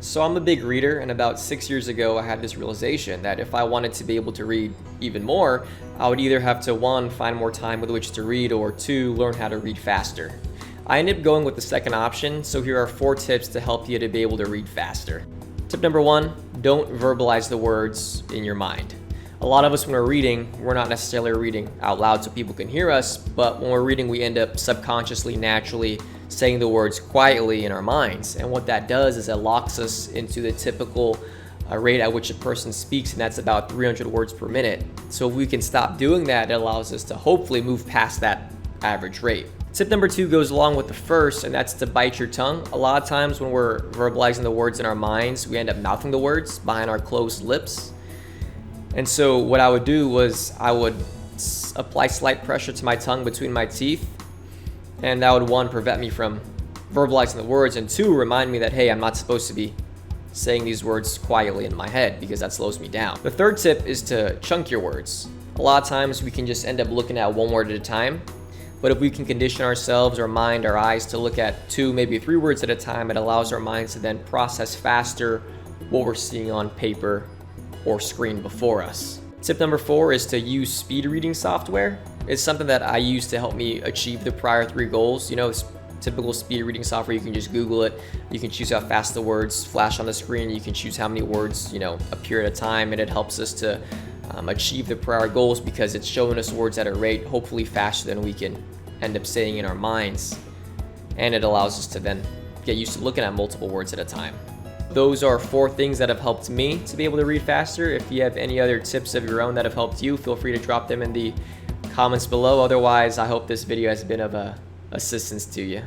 So I'm a big reader, and about 6 years ago, I had this realization that if I wanted to be able to read even more, I would either have to, one, find more time with which to read, or two, learn how to read faster. I ended up going with the second option, so here are 4 tips to help you to be able to read faster. Tip number 1, don't verbalize the words in your mind. A lot of us, when we're reading, we're not necessarily reading out loud so people can hear us, but when we're reading, we end up subconsciously, naturally saying the words quietly in our minds. And what that does is it locks us into the typical rate at which a person speaks, and that's about 300 words per minute. So if we can stop doing that, it allows us to hopefully move past that average rate. Tip number 2 goes along with the first, and that's to bite your tongue. A lot of times when we're verbalizing the words in our minds, we end up mouthing the words behind our closed lips. And so what I would do was I would apply slight pressure to my tongue between my teeth, and that would, one, prevent me from verbalizing the words, and two, remind me that, hey, I'm not supposed to be saying these words quietly in my head because that slows me down. The third tip is to chunk your words. A lot of times we can just end up looking at one word at a time, but if we can condition ourselves, our mind, our eyes to look at 2, maybe 3 words at a time, it allows our minds to then process faster what we're seeing on paper or screen before us. Tip number 4 is to use speed reading software. It's something that I use to help me achieve the prior 3 goals. You know, it's typical speed reading software. You can just Google it. You can choose how fast the words flash on the screen. You can choose how many words, appear at a time, and it helps us to achieve the prior goals because it's showing us words at a rate hopefully faster than we can end up saying in our minds. And it allows us to then get used to looking at multiple words at a time. Those are 4 things that have helped me to be able to read faster. If you have any other tips of your own that have helped you, feel free to drop them in the comments below. Otherwise, I hope this video has been of assistance to you.